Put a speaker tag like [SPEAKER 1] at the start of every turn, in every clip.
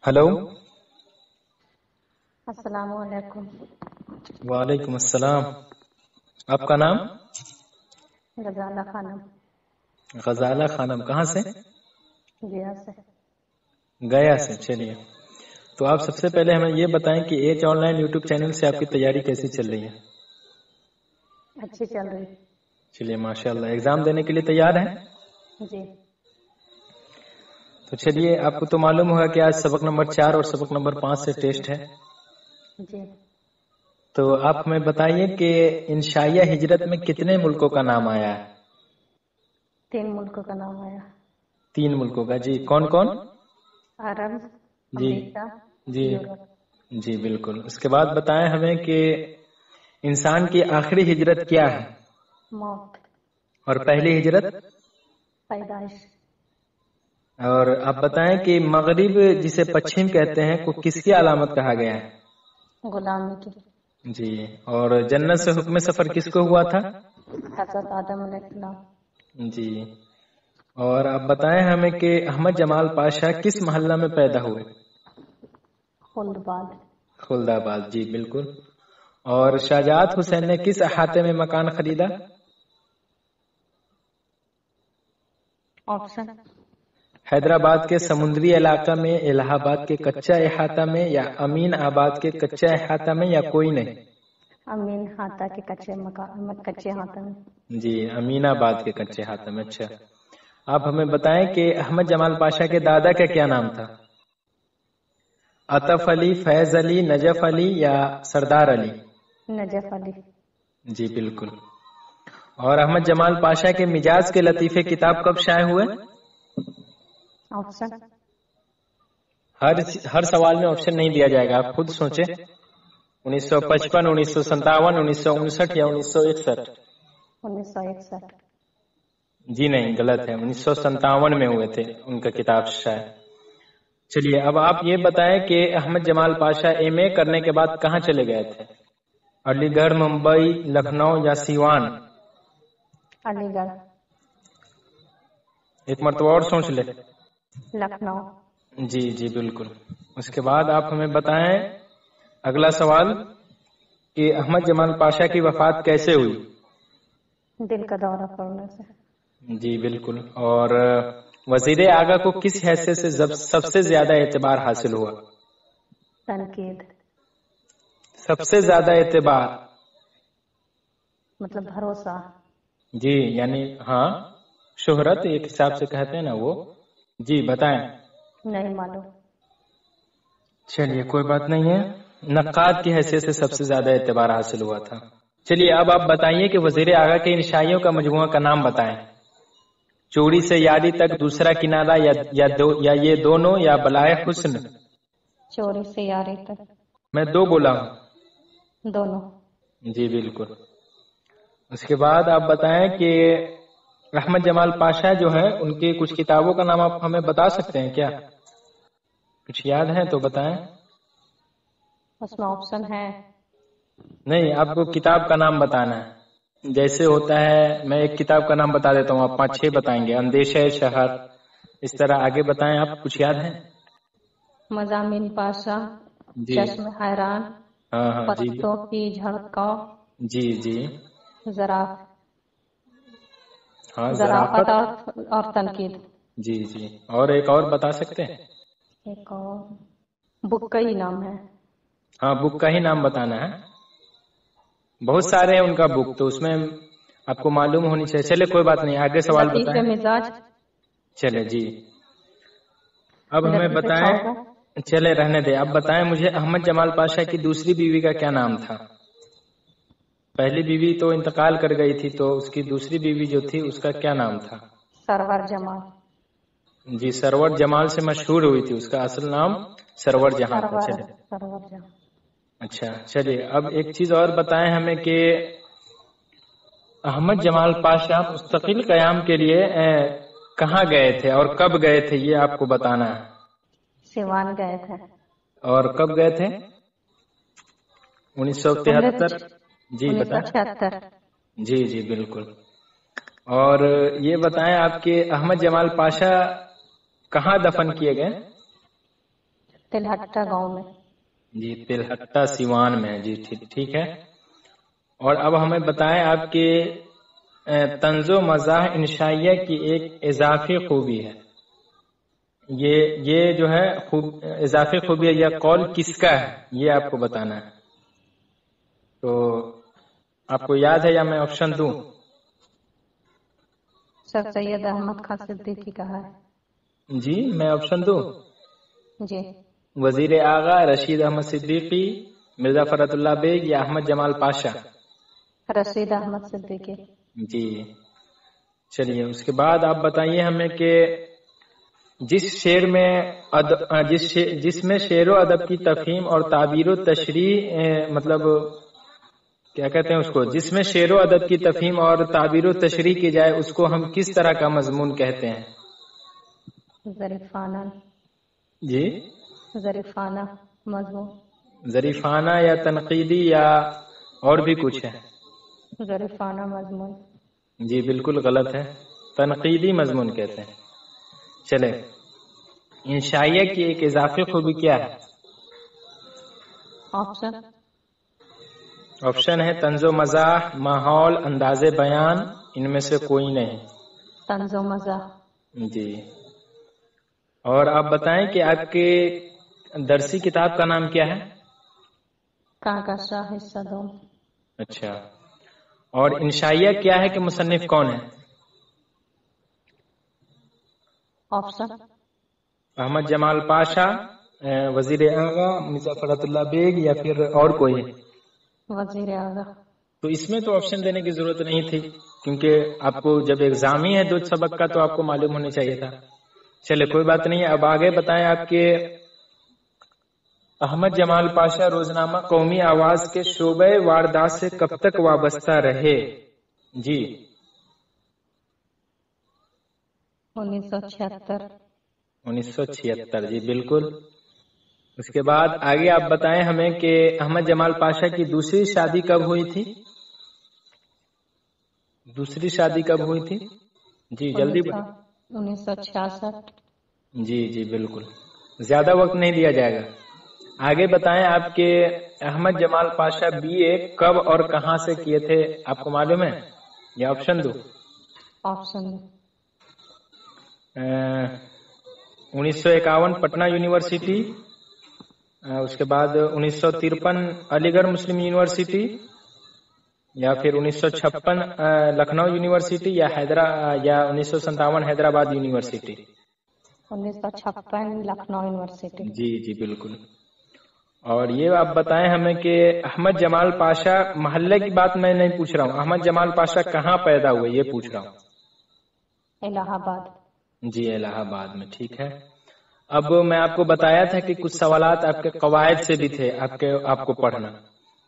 [SPEAKER 1] Hello.
[SPEAKER 2] अस्सलाम वालेकुम।
[SPEAKER 1] वालेकुम अस्सलाम। आपका नाम?
[SPEAKER 2] गजाला खानम।
[SPEAKER 1] गजाला खानम। कहाँ से?
[SPEAKER 2] गया से।
[SPEAKER 1] गया से। चलिए, तो आप सबसे पहले हमें ये बताएं कि एज ऑनलाइन यूट्यूब चैनल से आपकी तैयारी कैसी चल रही है?
[SPEAKER 2] अच्छी चल रही।
[SPEAKER 1] चलिए, माशाल्लाह। एग्जाम देने के लिए तैयार हैं?
[SPEAKER 2] जी।
[SPEAKER 1] तो चलिए, आपको तो मालूम होगा कि आज सबक नंबर 4 और सबक नंबर 5 से टेस्ट है।
[SPEAKER 2] जी।
[SPEAKER 1] तो आप हमें बताइए कि इंशाइया हिजरत में कितने मुल्कों का नाम आया है?
[SPEAKER 2] 3 मुल्कों का नाम आया।
[SPEAKER 1] 3 मुल्कों का। जी, कौन कौन?
[SPEAKER 2] अरब,
[SPEAKER 1] जी
[SPEAKER 2] अमेरिका,
[SPEAKER 1] जी
[SPEAKER 2] यूरोप।
[SPEAKER 1] जी बिल्कुल। उसके बाद बताएं हमें कि इंसान की आखिरी हिजरत क्या है?
[SPEAKER 2] मौत।
[SPEAKER 1] और पहली हिजरत?
[SPEAKER 2] पैदाइश।
[SPEAKER 1] और आप बताएं कि मगरिब जिसे पश्चिम कहते हैं को किसकी अलामत कहा गया है?
[SPEAKER 2] गुलामी की।
[SPEAKER 1] जी। और जन्नत से हुक्म सफर किसको हुआ था?
[SPEAKER 2] हज़रत आदम अलैहिस्सलाम।
[SPEAKER 1] जी। और आप बताएं हमें कि अहमद जमाल पाशा किस मोहल्ला में पैदा हुए?
[SPEAKER 2] खुल्दाबाद।
[SPEAKER 1] खुल्दाबाद। जी बिल्कुल। और शाहजाद हुसैन ने किस अहाते में मकान खरीदा?
[SPEAKER 2] ऑप्शन।
[SPEAKER 1] हैदराबाद के समुद्री इलाका में, इलाहाबाद के कच्चा अहाता में, या अमीन आबाद के कच्चा अहाता में, या कोई नहीं?
[SPEAKER 2] अमीन हाथा के कच्चे हाथा में।
[SPEAKER 1] जी, अमीनाबाद के कच्चे हाथा में। अच्छा, आप हमें बताएं कि अहमद जमाल पाशा के दादा का क्या नाम था? अतफ अली, फैज अली, नजफ अली, या सरदार अली?
[SPEAKER 2] नजफ अली।
[SPEAKER 1] जी बिल्कुल। और अहमद जमाल पाशा के मिजाज के लतीफे किताब कब शाये हुए?
[SPEAKER 2] ऑप्शन।
[SPEAKER 1] हर सवाल में ऑप्शन नहीं दिया जाएगा, आप खुद सोचें। 1955, 1957, 1959 या 1961?
[SPEAKER 2] 1961।
[SPEAKER 1] जी नहीं, गलत है। 1957 में हुए थे उनका किताब शायद। चलिए, अब आप ये बताएं कि अहमद जमाल पाशा एमए करने के बाद कहाँ चले गए थे? अलीगढ़, मुंबई, लखनऊ या सीवान?
[SPEAKER 2] अलीगढ़।
[SPEAKER 1] एक मरतबा और सोच ले।
[SPEAKER 2] लखनऊ।
[SPEAKER 1] जी जी बिल्कुल। उसके बाद आप हमें बताएं अगला सवाल कि अहमद जमाल पाशा की वफात कैसे हुई?
[SPEAKER 2] दिल का दौरा पड़ने से।
[SPEAKER 1] जी बिल्कुल। और वजीर आगा को किस हैसियत से सबसे ज्यादा एतबार हासिल हुआ?
[SPEAKER 2] तनकीद।
[SPEAKER 1] सबसे ज्यादा एतबार
[SPEAKER 2] मतलब भरोसा।
[SPEAKER 1] जी, यानी हाँ, शोहरत एक हिसाब से कहते हैं ना वो। जी बताएं।
[SPEAKER 2] नहीं मालूम।
[SPEAKER 1] चलिए, कोई बात नहीं है। नक्काद की हैसियत से सबसे ज्यादा एतबार हासिल हुआ था। चलिए, अब आप बताइए कि वजीर आगा के इंशाइयों का मजमुआ का नाम बताएं। चोरी से यारी तक, दूसरा किनारा, या ये दोनों, या बलाए हुस्न?
[SPEAKER 2] चोरी से यारी तक।
[SPEAKER 1] मैं 2 बोला हूँ।
[SPEAKER 2] दोनों।
[SPEAKER 1] जी बिल्कुल। उसके बाद आप बताएं कि अहमद जमाल पाशा जो है उनकी कुछ किताबों का नाम आप हमें बता सकते हैं क्या? कुछ याद है तो बताएं।
[SPEAKER 2] उसमें ऑप्शन है?
[SPEAKER 1] नहीं, आपको किताब का नाम बताना है। जैसे होता है, मैं एक किताब का नाम बता देता हूँ, आप 5-6 बताएंगे। अंदेशा शहर, इस तरह आगे बताएं। आप कुछ याद है?
[SPEAKER 2] मजामिन पाशा,
[SPEAKER 1] जी।
[SPEAKER 2] चश्म हैरान,
[SPEAKER 1] हाँ हाँ जी।
[SPEAKER 2] पत्तों की झड़काव,
[SPEAKER 1] जी जी।
[SPEAKER 2] जराफ
[SPEAKER 1] हाँ,
[SPEAKER 2] जराफत
[SPEAKER 1] जराफत।
[SPEAKER 2] और तनकीद।
[SPEAKER 1] जी जी। और एक और बता सकते हैं?
[SPEAKER 2] एक और बुक का ही नाम है।
[SPEAKER 1] हाँ, बुक का ही नाम बताना है। बहुत सारे हैं उनका बुक, तो उसमें आपको मालूम होनी चाहिए। चले, कोई बात नहीं, आगे सवाल
[SPEAKER 2] लतीफ़े
[SPEAKER 1] बताएं।
[SPEAKER 2] मिजाज।
[SPEAKER 1] चले जी। अब हमें
[SPEAKER 2] लतीफ़े
[SPEAKER 1] बताएं।
[SPEAKER 2] छौका।
[SPEAKER 1] चले, रहने दे। अब बताएं मुझे, अहमद जमाल पाशा की दूसरी बीवी का क्या नाम था? पहली बीवी तो इंतकाल कर गई थी, तो उसकी दूसरी बीवी जो थी उसका क्या नाम था?
[SPEAKER 2] सरवर जमाल।
[SPEAKER 1] जी, सरवर जमाल से मशहूर हुई थी। उसका असल नाम सरवर जहां था। चले।
[SPEAKER 2] सरवर जमाल।
[SPEAKER 1] अच्छा, चलिए, अब एक चीज और बताएं हमें कि अहमद जमाल पाशा मुस्तकिल कयाम के लिए कहाँ गए थे और कब गए थे, ये आपको बताना है।
[SPEAKER 2] सिवान गए थे।
[SPEAKER 1] और कब गए थे? 1973। जी बताएं।
[SPEAKER 2] 1976।
[SPEAKER 1] जी जी बिल्कुल। और ये बताएं आपके अहमद जमाल पाशा कहाँ दफन किए गए?
[SPEAKER 2] तिलहट्टा गांव में।
[SPEAKER 1] जी तिलहट्टा सिवान में। जी ठीक है। اور اب ہمیں بتائیں آپ کے طنز و مزاح انشائیہ کی ایک اضافی خوبی ہے، یہ جو ہے اضافی خوبی ہے یا قول کس کا ہے یہ آپ کو بتانا ہے۔ تو آپ کو یاد ہے یا میں آپشن دوں؟
[SPEAKER 2] سر سید احمد خان صدیقی کہا ہے۔
[SPEAKER 1] جی میں آپشن دوں؟
[SPEAKER 2] جی
[SPEAKER 1] وزیر اعلیٰ رشید احمد صدیقی، مرزا فرات اللہ بیگ یا احمد جمال پاشا؟
[SPEAKER 2] رشید احمد صدیقی۔
[SPEAKER 1] جی چلیے اس کے بعد آپ بتائیے ہمیں کہ جس میں شعر و ادب کی تفہیم اور تعبیر و تشریح مطلب کیا کہتے ہیں اس کو، جس میں شعر و ادب کی تفہیم اور تعبیر و تشریح کی جائے اس کو ہم کس طرح کا مضمون کہتے ہیں؟
[SPEAKER 2] ظریفانہ۔
[SPEAKER 1] جی
[SPEAKER 2] ظریفانہ مضمون۔
[SPEAKER 1] ظریفانہ یا تنقیدی یا اور بھی کچھ ہے؟
[SPEAKER 2] ظریفانہ مضمون۔
[SPEAKER 1] جی بالکل غلط ہے، تنقیدی مضمون کہتے ہیں۔ چلے انشائیہ کی ایک اضافی خوبی کیا ہے؟ آپشن ہے طنز و مزاح، ماحول، انداز بیان، ان میں سے کوئی نہیں۔
[SPEAKER 2] طنز و مزاح۔
[SPEAKER 1] جی اور آپ بتائیں کہ آپ کے درسی کتاب کا نام کیا ہے؟
[SPEAKER 2] کہکشاں حصہ دوم۔
[SPEAKER 1] اچھا، اور انشائیہ کیا ہے کہ مصنف کون ہے؟
[SPEAKER 2] آپشن
[SPEAKER 1] احمد جمال پاشا، وزیر اعلیٰ مرزا فرات اللہ بیگ یا پھر اور کوئی؟
[SPEAKER 2] وزیر اعلیٰ۔
[SPEAKER 1] تو اس میں تو آپشن دینے کی ضرورت نہیں تھی کیونکہ آپ کو جب ایگزام ہی ہے دو سبق کا تو آپ کو معلوم ہونا چاہیے تھا۔ چلے کوئی بات نہیں، اب آگے بتائیں آپ کے احمد جمال پاشا روزنامہ قومی آواز کے شعبہ واردات سے کب تک وابستہ رہے؟ جی 1976۔ جی بالکل۔ اس کے بعد آگے آپ بتائیں ہمیں کہ احمد جمال پاشا کی دوسری شادی کب ہوئی تھی؟ دوسری شادی کب ہوئی تھی؟ جی جلدی
[SPEAKER 2] 1966۔
[SPEAKER 1] جی بالکل، زیادہ وقت نہیں دیا جائے گا۔ آگے بتائیں آپ کے احمد جمال پاشا BA کب اور کہاں سے کیے تھے، آپ کو معلوم ہے یا آپشن دو؟
[SPEAKER 2] آپشن
[SPEAKER 1] 1951 پٹنہ یونیورسٹی، اس کے بعد 1953 علی گڑھ مسلم یونیورسٹی یا پھر 1956 لکھنؤ یونیورسٹی یا 1957 حیدرآباد یونیورسٹی؟
[SPEAKER 2] 1956 لکھنؤ یونیورسٹی۔
[SPEAKER 1] جی بالکل۔ اور یہ آپ بتائیں ہمیں کہ احمد جمال پاشا، محلے کی بات میں نہیں پوچھ رہا ہوں، احمد جمال پاشا کہاں پیدا ہوئے یہ پوچھ رہا ہوں۔
[SPEAKER 2] الہ آباد۔ جی
[SPEAKER 1] الہ آباد میں، ٹھیک ہے۔ اب میں آپ کو بتایا تھا کہ کچھ سوالات آپ کے قواعد سے بھی تھے آپ کو پڑھنا،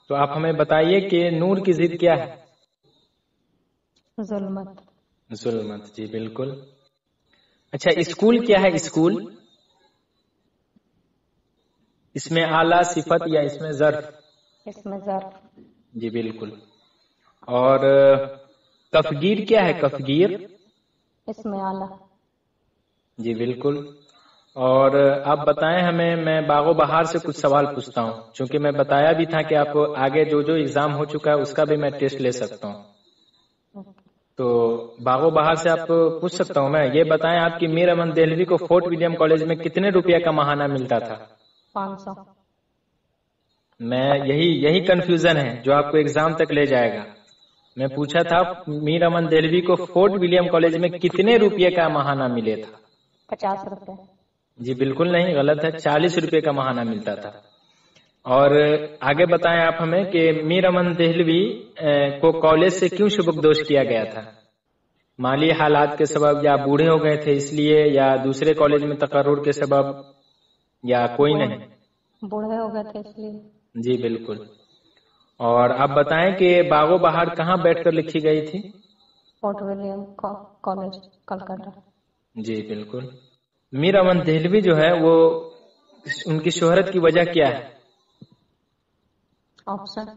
[SPEAKER 1] تو آپ ہمیں بتائیے کہ نور کی ضد کیا ہے؟
[SPEAKER 2] ظلمت۔
[SPEAKER 1] ظلمت، جی بالکل۔ اچھا اسکول کیا ہے؟ اسکول اس میں اعلیٰ صفت یا اس میں ظرف؟
[SPEAKER 2] اس میں ظرف۔
[SPEAKER 1] جی بالکل۔ اور کفگیر کیا ہے؟ کفگیر
[SPEAKER 2] اس میں اعلیٰ۔
[SPEAKER 1] جی بالکل۔ اور آپ بتائیں ہمیں، میں باغ و بہار سے کچھ سوال پوچھتا ہوں چونکہ میں بتایا بھی تھا کہ آپ کو آگے جو ایگزام ہو چکا ہے اس کا بھی میں ٹیسٹ لے سکتا ہوں، تو باغ و بہار سے آپ پوچھ سکتا ہوں میں۔ یہ بتائیں آپ کی میر امن دہلوی کو فورٹ ولیم کالج میں کتنے روپیہ کا ماہانہ ملتا تھا؟
[SPEAKER 2] 500۔
[SPEAKER 1] میں یہی کنفیوژن ہے جو آپ کو ایگزام تک لے جائے گا۔ میں پوچھا تھا میر امن دہلوی کو فورٹ ولیم کالج میں کتنے روپیہ کا ماہانہ ملے تھا؟
[SPEAKER 2] 50 روپے۔
[SPEAKER 1] جی بالکل نہیں، غلط ہے، 40 روپے کا ماہانہ ملتا تھا۔ اور آگے بتائیں آپ ہمیں کہ میر امن دہلوی کو کالج سے کیوں شبکدوش کیا گیا تھا؟ مالی حالات کے سبب، یا بوڑھے ہو گئے تھے اس لیے، یا دوسرے کالج میں تقرر کے سبب، یا کوئی نہیں؟
[SPEAKER 2] بوڑھے ہو گئے تھے اس لیے۔
[SPEAKER 1] جی بالکل۔ اور آپ بتائیں کہ باغ و بہار کہاں بیٹھ کر لکھی گئی تھی؟
[SPEAKER 2] Fort William college Calcutta.
[SPEAKER 1] جی بالکل۔ میر امن دہلوی جو ہے وہ ان کی شہرت کی وجہ کیا ہے؟
[SPEAKER 2] آپشن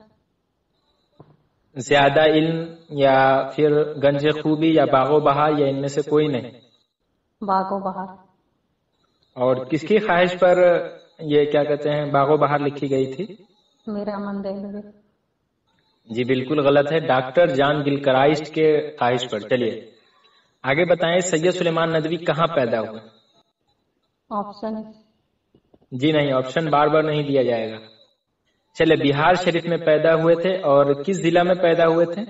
[SPEAKER 1] زیادہ علم یا پھر گنج خوبی یا باغ و بہار یا ان میں سے کوئی نہیں؟
[SPEAKER 2] باغ و بہار۔
[SPEAKER 1] اور کس کی خواہش پر ये क्या कहते हैं बागो बहार लिखी गई थी?
[SPEAKER 2] मीरा मन देहलवी।
[SPEAKER 1] जी बिल्कुल गलत है, डॉक्टर जॉन गिलक्राइस्ट के ख्वाहिश पर। चलिए आगे बताएं, सैयद सुलेमान नदवी कहाँ पैदा हुए?
[SPEAKER 2] ऑप्शन
[SPEAKER 1] जी नहीं, ऑप्शन बार बार नहीं दिया जाएगा। चले बिहार शरीफ में पैदा हुए थे और किस जिला में पैदा हुए थे?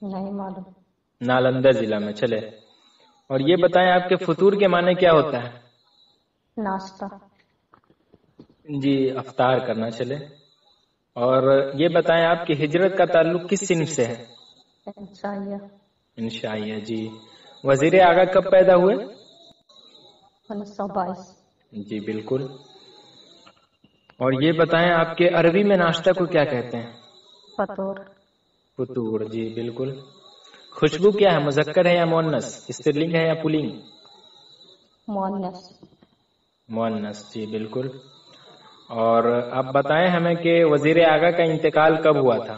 [SPEAKER 2] नहीं मालूम।
[SPEAKER 1] नालंदा जिला में। चले और ये बताएं आपके फतूर के माने क्या होता है?
[SPEAKER 2] नाश्ता।
[SPEAKER 1] जी अफ्तार करना। चले और ये बताएं आपकी हिजरत का ताल्लुक किस सिन्फ से है?
[SPEAKER 2] इंशाइया।
[SPEAKER 1] इंशाइया। जी वजीर आगा कब पैदा हुए?
[SPEAKER 2] 1922।
[SPEAKER 1] जी बिल्कुल। और ये बताएं आपके अरबी में नाश्ता को क्या कहते हैं?
[SPEAKER 2] फतूर।
[SPEAKER 1] फतूर। जी बिल्कुल। खुशबू क्या है, मुजक्कर है या मुअन्नस, स्त्रीलिंग है या पुल्लिंग?
[SPEAKER 2] मुअन्नस।
[SPEAKER 1] मुअन्नस। जी बिल्कुल। और आप बताएं हमें कि वजीर आगा का इंतकाल कब हुआ था?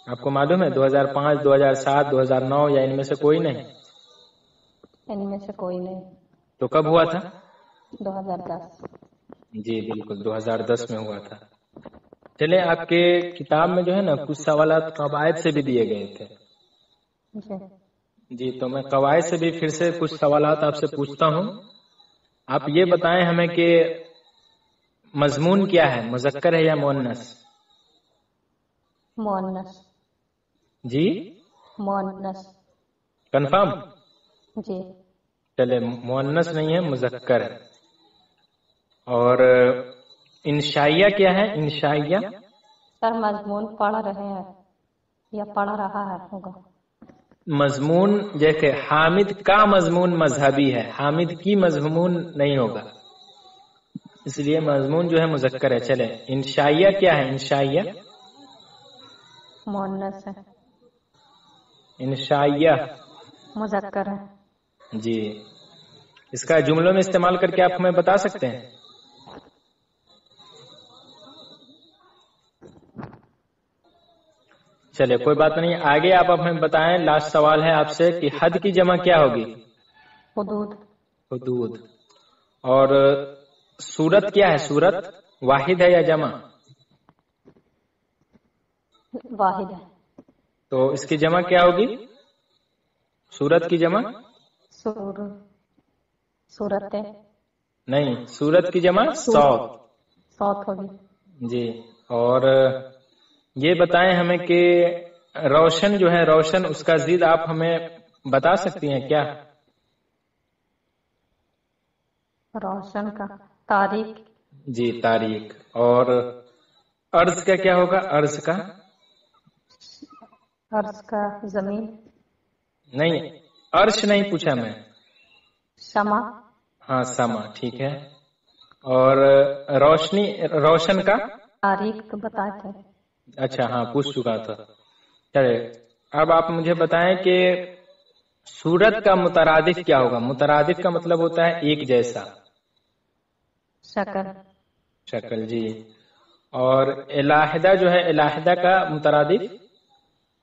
[SPEAKER 1] आपको मालूम है? 2005, 2007, 2009 या इनमें से कोई नहीं?
[SPEAKER 2] इनमें से कोई नहीं।
[SPEAKER 1] तो कब हुआ था?
[SPEAKER 2] 2010।
[SPEAKER 1] जी बिल्कुल 2010 में हुआ था। चले आपके किताब में जो है ना कुछ सवालात कवायद से भी दिए गए थे। जी तो मैं कवायद से भी फिर से कुछ सवालात आपसे पूछता हूँ। आप ये बताएं हमें कि मजमून क्या है, मुजक्कर है या मुअन्नस?
[SPEAKER 2] मुअन्नस।
[SPEAKER 1] जी
[SPEAKER 2] मुअन्नस।
[SPEAKER 1] कंफर्म?
[SPEAKER 2] जी।
[SPEAKER 1] चले मुअन्नस नहीं है, मुजक्कर है। और इंशाइया क्या है? इंशाइया
[SPEAKER 2] सर मजमून पढ़ रहे हैं या पढ़ रहा है होगा?
[SPEAKER 1] मजमून जैसे हामिद का मजमून मजहबी है, हामिद की मजमून नहीं होगा, इसलिए मजमून जो है मुजक्कर है। चले इंशाइया क्या है? इंशाइया
[SPEAKER 2] मुअन्नस है।
[SPEAKER 1] इंशाइया
[SPEAKER 2] मुजक्कर है।
[SPEAKER 1] जी। इसका जुमलों में इस्तेमाल करके आप हमें बता सकते हैं? चलिए कोई बात नहीं, आगे आप हमें बताएं। लास्ट सवाल है आपसे कि हद की जमा क्या होगी?
[SPEAKER 2] हुदूद।
[SPEAKER 1] हुदूद। और सूरत क्या है? सूरत वाहिद है या जमा?
[SPEAKER 2] वाहिद है।
[SPEAKER 1] तो इसकी जमा क्या होगी? सूरत की जमा?
[SPEAKER 2] सूरत है।
[SPEAKER 1] नहीं, सूरत की जमा सौत।
[SPEAKER 2] सौत होगी।
[SPEAKER 1] जी। और ये बताएं हमें कि रोशन जो है, रोशन उसका जिद आप हमें बता सकती हैं क्या?
[SPEAKER 2] रोशन का तारीख।
[SPEAKER 1] जी तारीख। और अर्ज का क्या होगा? अर्ज का?
[SPEAKER 2] अर्ज का जमीन।
[SPEAKER 1] नहीं, अर्श नहीं पूछा मैं।
[SPEAKER 2] समा।
[SPEAKER 1] हाँ समा, ठीक है। और रोशनी, रोशन का
[SPEAKER 2] तारीख तो बताए थे।
[SPEAKER 1] अच्छा हाँ पूछ चुका था। चले अब आप मुझे बताएं कि सूरत का मुतरादिफ क्या होगा? मुतरादिफ का मतलब होता है एक जैसा।
[SPEAKER 2] शक्ल।
[SPEAKER 1] शक्ल। जी। और इलाहिदा जो है, इलाहिदा का मुतरादिफ?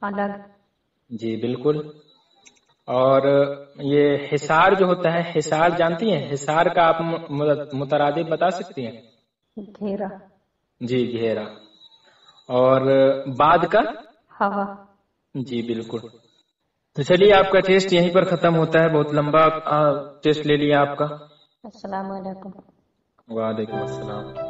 [SPEAKER 2] अलग।
[SPEAKER 1] जी बिल्कुल। और ये हिसार जो होता है, हिसार जानती हैं? हिसार का आप मुतरादिफ बता सकती हैं?
[SPEAKER 2] घेरा।
[SPEAKER 1] जी घेरा। और बाद का?
[SPEAKER 2] हवा।
[SPEAKER 1] जी बिल्कुल। तो चलिए आपका टेस्ट यहीं पर खत्म होता है, बहुत लंबा टेस्ट ले लिया आपका।
[SPEAKER 2] अस्सलाम वालेकुम।
[SPEAKER 1] वालेकुम अस्सलाम।